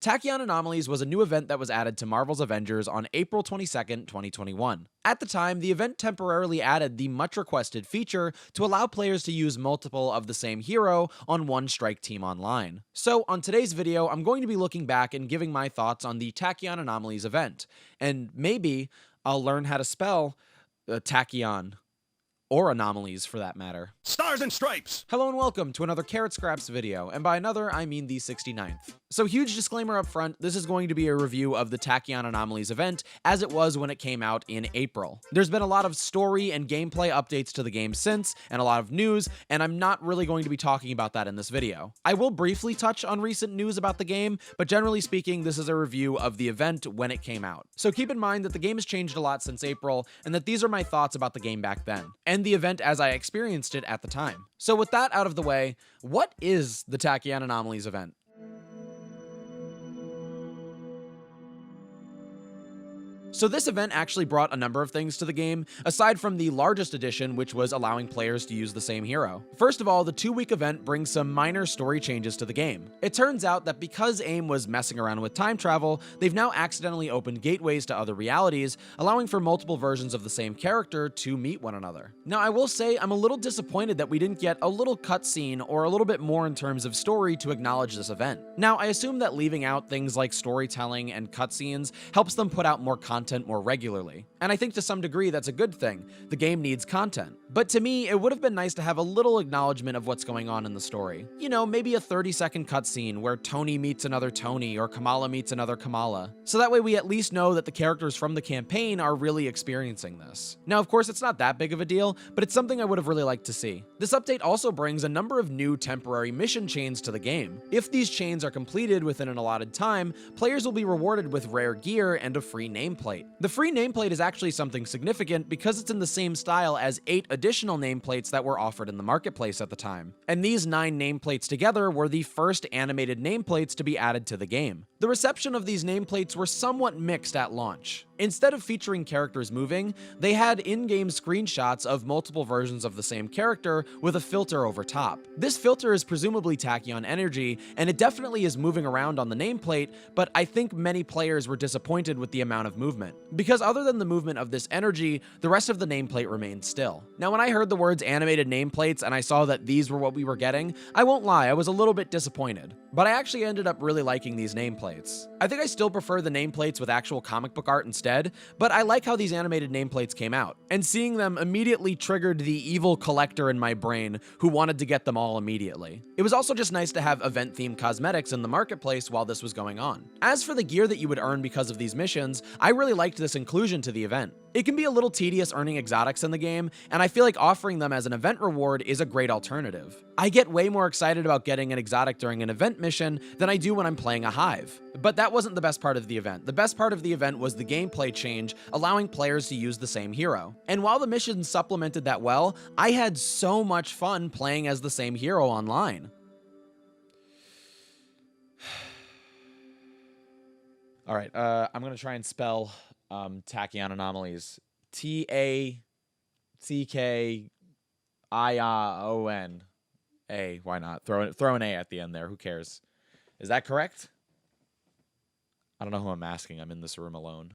Tachyon Anomalies was a new event that was added to Marvel's Avengers on April 22nd, 2021. At the time, the event temporarily added the much-requested feature to allow players to use multiple of the same hero on one strike team online. So, on today's video, I'm going to be looking back and giving my thoughts on the Tachyon Anomalies event, and maybe I'll learn how to spell Tachyon. Or anomalies, for that matter. Stars and Stripes! Hello and welcome to another carrotscraps video, and by another, I mean the 69th. So huge disclaimer up front, this is going to be a review of the Tachyon Anomalies event, as it was when it came out in April. There's been a lot of story and gameplay updates to the game since, and a lot of news, and I'm not really going to be talking about that in this video. I will briefly touch on recent news about the game, but generally speaking, this is a review of the event when it came out. So keep in mind that the game has changed a lot since April, and that these are my thoughts about the game back then, and the event as I experienced it at the time. So with that out of the way, what is the Tachyon Anomalies event? So this event actually brought a number of things to the game, aside from the largest addition, which was allowing players to use the same hero. First of all, the 2-week event brings some minor story changes to the game. It turns out that because AIM was messing around with time travel, they've now accidentally opened gateways to other realities, allowing for multiple versions of the same character to meet one another. Now, I will say I'm a little disappointed that we didn't get a little cutscene or a little bit more in terms of story to acknowledge this event. Now, I assume that leaving out things like storytelling and cutscenes helps them put out more content more regularly. And I think to some degree that's a good thing. The game needs content. But to me, it would have been nice to have a little acknowledgement of what's going on in the story. You know, maybe a 30-second cutscene where Tony meets another Tony or Kamala meets another Kamala. So that way we at least know that the characters from the campaign are really experiencing this. Now, of course, it's not that big of a deal, but it's something I would have really liked to see. This update also brings a number of new temporary mission chains to the game. If these chains are completed within an allotted time, players will be rewarded with rare gear and a free nameplate. The free nameplate is actually something significant because it's in the same style as 8 additional nameplates that were offered in the marketplace at the time. And these 9 nameplates together were the first animated nameplates to be added to the game. The reception of these nameplates were somewhat mixed at launch. Instead of featuring characters moving, they had in-game screenshots of multiple versions of the same character with a filter over top. This filter is presumably tachyon energy, and it definitely is moving around on the nameplate, but I think many players were disappointed with the amount of movement. Because other than the movement of this energy, the rest of the nameplate remained still. Now, when I heard the words animated nameplates and I saw that these were what we were getting, I won't lie, I was a little bit disappointed. But I actually ended up really liking these nameplates. I think I still prefer the nameplates with actual comic book art instead, but I like how these animated nameplates came out, and seeing them immediately triggered the evil collector in my brain who wanted to get them all immediately. It was also just nice to have event-themed cosmetics in the marketplace while this was going on. As for the gear that you would earn because of these missions, I really liked this inclusion to the event. It can be a little tedious earning exotics in the game, and I feel like offering them as an event reward is a great alternative. I get way more excited about getting an exotic during an event mission than I do when I'm playing a hive. But that wasn't the best part of the event. The best part of the event was the gameplay change, allowing players to use the same hero. And while the missions supplemented that well, I had so much fun playing as the same hero online. All right, I'm gonna try and spell Tachyon Anomalies. T-A-C-K-I-O-N. A, why not? Throw an A at the end there, who cares? Is that correct? I don't know who I'm asking, I'm in this room alone.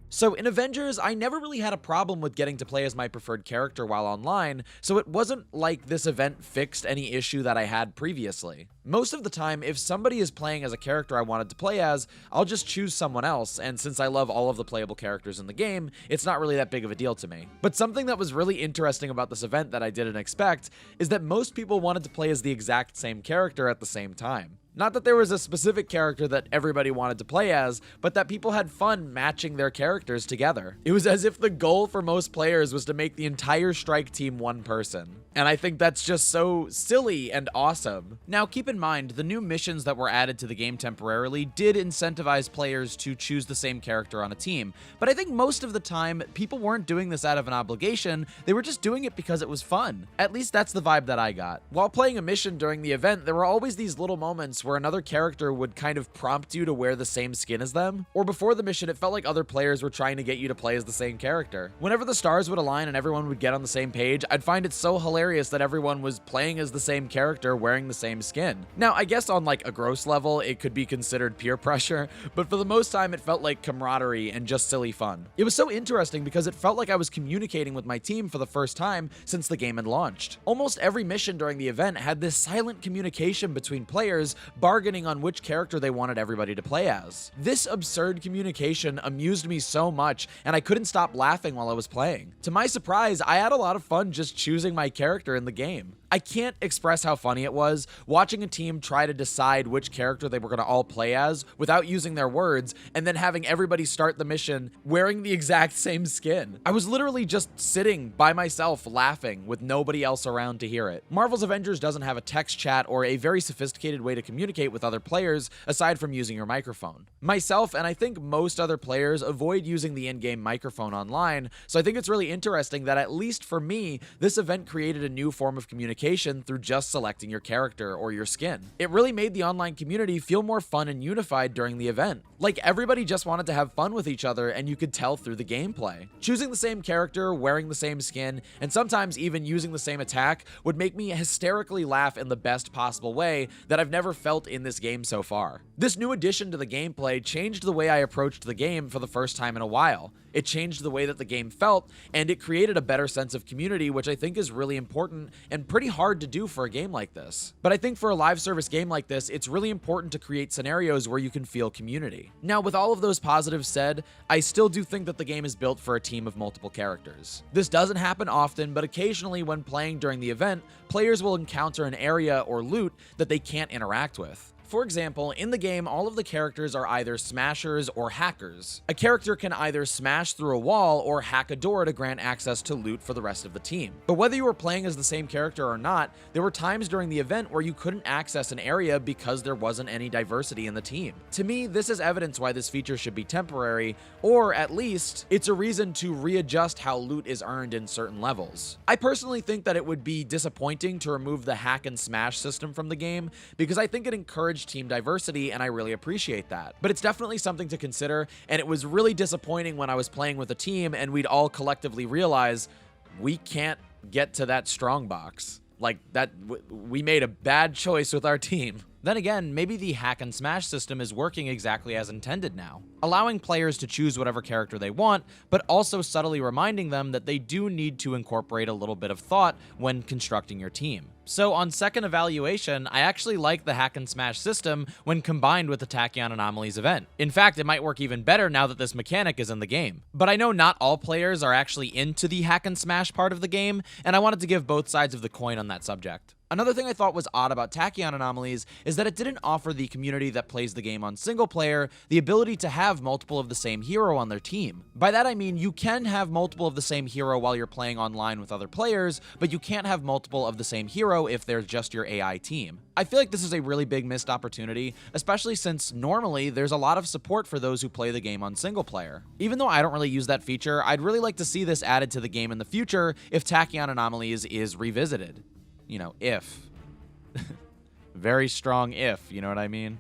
So in Avengers, I never really had a problem with getting to play as my preferred character while online, so it wasn't like this event fixed any issue that I had previously. Most of the time, if somebody is playing as a character I wanted to play as, I'll just choose someone else, and since I love all of the playable characters in the game, it's not really that big of a deal to me. But something that was really interesting about this event that I didn't expect is that most people wanted to play as the exact same character at the same time. Not that there was a specific character that everybody wanted to play as, but that people had fun matching their characters together. It was as if the goal for most players was to make the entire strike team one person. And I think that's just so silly and awesome. Now, keep in mind, the new missions that were added to the game temporarily did incentivize players to choose the same character on a team, but I think most of the time, people weren't doing this out of an obligation, they were just doing it because it was fun. At least that's the vibe that I got. While playing a mission during the event, there were always these little moments events where another character would kind of prompt you to wear the same skin as them, or before the mission it felt like other players were trying to get you to play as the same character. Whenever the stars would align and everyone would get on the same page, I'd find it so hilarious that everyone was playing as the same character wearing the same skin. Now, I guess on like a gross level, it could be considered peer pressure, but for the most time it felt like camaraderie and just silly fun. It was so interesting because it felt like I was communicating with my team for the first time since the game had launched. Almost every mission during the event had this silent communication between players bargaining on which character they wanted everybody to play as. This absurd communication amused me so much, and I couldn't stop laughing while I was playing. To my surprise, I had a lot of fun just choosing my character in the game. I can't express how funny it was watching a team try to decide which character they were going to all play as without using their words, and then having everybody start the mission wearing the exact same skin. I was literally just sitting by myself laughing with nobody else around to hear it. Marvel's Avengers doesn't have a text chat or a very sophisticated way to communicate with other players aside from using your microphone. Myself, and I think most other players, avoid using the in-game microphone online, so I think it's really interesting that, at least for me, this event created a new form of communication through just selecting your character or your skin. It really made the online community feel more fun and unified during the event. Like, everybody just wanted to have fun with each other, and you could tell through the gameplay. Choosing the same character, wearing the same skin, and sometimes even using the same attack would make me hysterically laugh in the best possible way that I've never felt in this game so far. This new addition to the gameplay changed the way I approached the game for the first time in a while. It changed the way that the game felt, and it created a better sense of community, which I think is really important and pretty hard to do for a game like this. But I think for a live service game like this, it's really important to create scenarios where you can feel community. Now, with all of those positives said, I still do think that the game is built for a team of multiple characters. This doesn't happen often, but occasionally when playing during the event, players will encounter an area or loot that they can't interact with. For example, in the game, all of the characters are either smashers or hackers. A character can either smash through a wall or hack a door to grant access to loot for the rest of the team. But whether you were playing as the same character or not, there were times during the event where you couldn't access an area because there wasn't any diversity in the team. To me, this is evidence why this feature should be temporary, or at least, it's a reason to readjust how loot is earned in certain levels. I personally think that it would be disappointing to remove the hack and smash system from the game, because I think it encouraged team diversity, and I really appreciate that. But it's definitely something to consider, and it was really disappointing when I was playing with a team and we'd all collectively realize we can't get to that strong box. Like, that we made a bad choice with our team. Then again, maybe the hack and smash system is working exactly as intended now, allowing players to choose whatever character they want, but also subtly reminding them that they do need to incorporate a little bit of thought when constructing your team. So on second evaluation, I actually like the hack and smash system when combined with the Tachyon Anomalies event. In fact, it might work even better now that this mechanic is in the game. But I know not all players are actually into the hack and smash part of the game, and I wanted to give both sides of the coin on that subject. Another thing I thought was odd about Tachyon Anomalies is that it didn't offer the community that plays the game on single player the ability to have multiple of the same hero on their team. By that I mean you can have multiple of the same hero while you're playing online with other players, but you can't have multiple of the same hero if they're just your AI team. I feel like this is a really big missed opportunity, especially since normally there's a lot of support for those who play the game on single player. Even though I don't really use that feature, I'd really like to see this added to the game in the future if Tachyon Anomalies is revisited. You know, if. Very strong if, you know what I mean?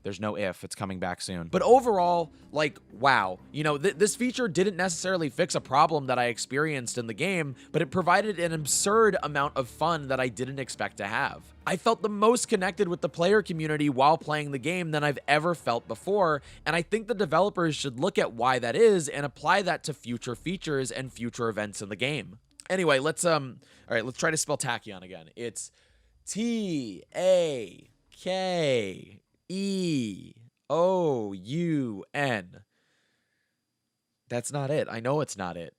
There's no if, it's coming back soon. But overall, like, wow. You know, this feature didn't necessarily fix a problem that I experienced in the game, but it provided an absurd amount of fun that I didn't expect to have. I felt the most connected with the player community while playing the game than I've ever felt before, and I think the developers should look at why that is and apply that to future features and future events in the game. Anyway, let's try to spell Tachyon again. It's T-A-K-E-O-U-N. That's not it. I know it's not it.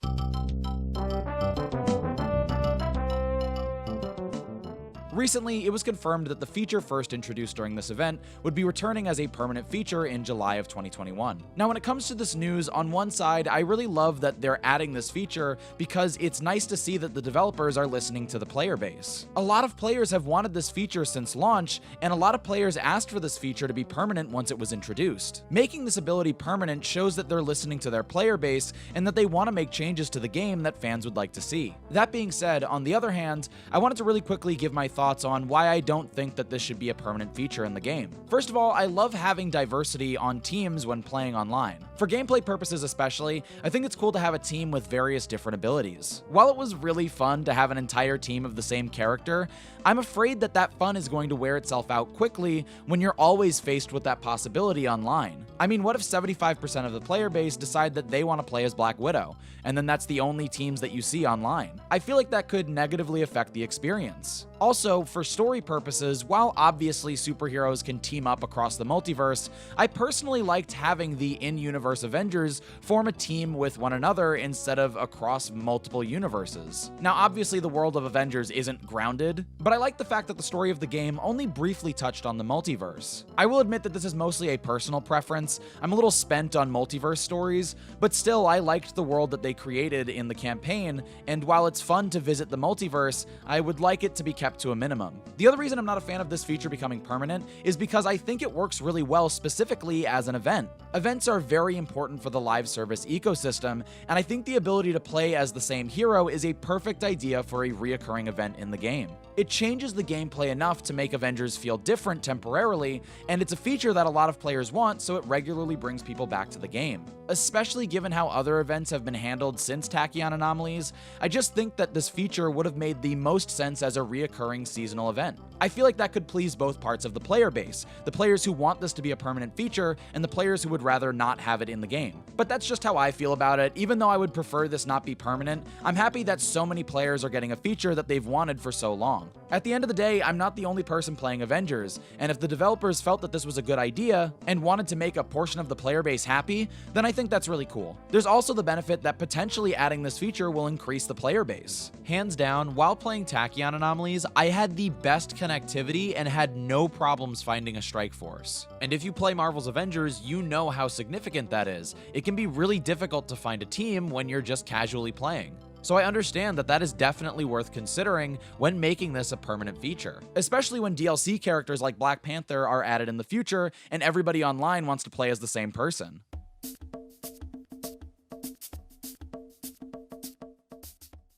Recently, it was confirmed that the feature first introduced during this event would be returning as a permanent feature in July of 2021. Now, when it comes to this news, on one side, I really love that they're adding this feature because it's nice to see that the developers are listening to the player base. A lot of players have wanted this feature since launch, and a lot of players asked for this feature to be permanent once it was introduced. Making this ability permanent shows that they're listening to their player base and that they want to make changes to the game that fans would like to see. That being said, on the other hand, I wanted to really quickly give my thoughts thoughts on why I don't think that this should be a permanent feature in the game. First of all, I love having diversity on teams when playing online. For gameplay purposes especially, I think it's cool to have a team with various different abilities. While it was really fun to have an entire team of the same character, I'm afraid that that fun is going to wear itself out quickly when you're always faced with that possibility online. I mean, what if 75% of the player base decide that they want to play as Black Widow, and then that's the only teams that you see online? I feel like that could negatively affect the experience. Also, for story purposes, while obviously superheroes can team up across the multiverse, I personally liked having the in-universe Avengers form a team with one another instead of across multiple universes. Now, obviously the world of Avengers isn't grounded, but I like the fact that the story of the game only briefly touched on the multiverse. I will admit that this is mostly a personal preference. I'm a little spent on multiverse stories, but still I liked the world that they created in the campaign, and while it's fun to visit the multiverse, I would like it to be kept to a minimum. The other reason I'm not a fan of this feature becoming permanent is because I think it works really well specifically as an event. Events are very important for the live service ecosystem, and I think the ability to play as the same hero is a perfect idea for a reoccurring event in the game. It changes the gameplay enough to make Avengers feel different temporarily, and it's a feature that a lot of players want, so it regularly brings people back to the game. Especially given how other events have been handled since Tachyon Anomalies, I just think that this feature would have made the most sense as a reoccurring seasonal event. I feel like that could please both parts of the player base, the players who want this to be a permanent feature, and the players who would rather not have it in the game. But that's just how I feel about it. Even though I would prefer this not be permanent, I'm happy that so many players are getting a feature that they've wanted for so long. At the end of the day, I'm not the only person playing Avengers, and if the developers felt that this was a good idea and wanted to make a portion of the player base happy, then I think that's really cool. There's also the benefit that potentially adding this feature will increase the player base. Hands down, while playing Tachyon Anomalies, I had the best connectivity and had no problems finding a strike force. And if you play Marvel's Avengers, you know how significant that is. It can be really difficult to find a team when you're just casually playing. So I understand that that is definitely worth considering when making this a permanent feature, especially when DLC characters like Black Panther are added in the future and everybody online wants to play as the same person.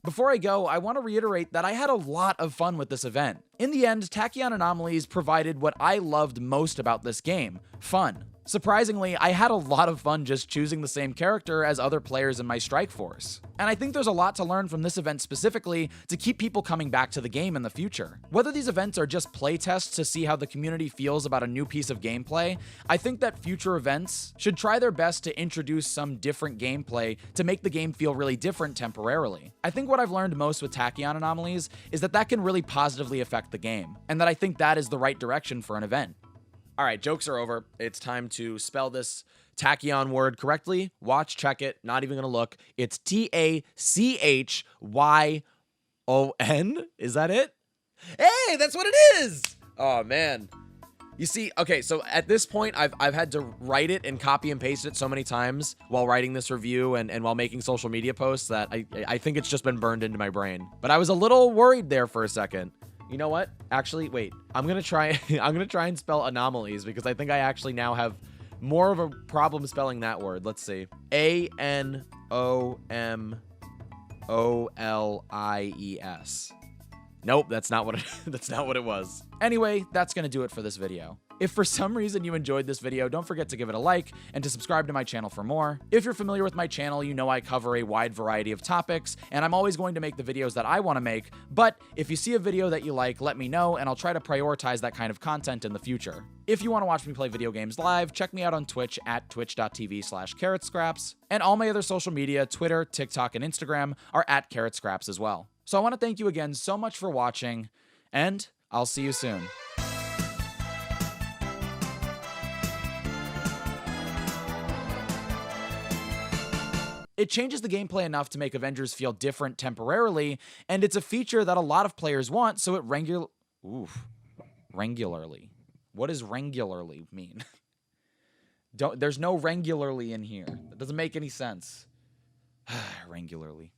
Before I go, I want to reiterate that I had a lot of fun with this event. In the end, Tachyon Anomalies provided what I loved most about this game: fun. Surprisingly, I had a lot of fun just choosing the same character as other players in my strike force. And I think there's a lot to learn from this event specifically to keep people coming back to the game in the future. Whether these events are just playtests to see how the community feels about a new piece of gameplay, I think that future events should try their best to introduce some different gameplay to make the game feel really different temporarily. I think what I've learned most with Tachyon Anomalies is that that can really positively affect the game, and that I think that is the right direction for an event. All right, jokes are over. It's time to spell this Tachyon word correctly. Watch, check it. Not even gonna look. It's Tachyon. Is that it? Hey, that's what it is. Oh man. You see, okay, so at this point, I've had to write it and copy and paste it so many times while writing this review and while making social media posts that I think it's just been burned into my brain. But I was a little worried there for a second. You know what? Actually, wait. I'm gonna try and spell anomalies because I think I actually now have more of a problem spelling that word. Let's see. Anomolies. Nope, that's not what it was. Anyway, that's gonna do it for this video. If for some reason you enjoyed this video, don't forget to give it a like and to subscribe to my channel for more. If you're familiar with my channel, you know I cover a wide variety of topics, and I'm always going to make the videos that I want to make, but if you see a video that you like, let me know, and I'll try to prioritize that kind of content in the future. If you want to watch me play video games live, check me out on Twitch at twitch.tv/carrotscraps, and all my other social media, Twitter, TikTok, and Instagram, are at carrotscraps as well. So I want to thank you again so much for watching, and I'll see you soon. It changes the gameplay enough to make Avengers feel different temporarily, and it's a feature that a lot of players want, so it regularly. What does regularly mean? There's no regularly in here. That doesn't make any sense. Regularly.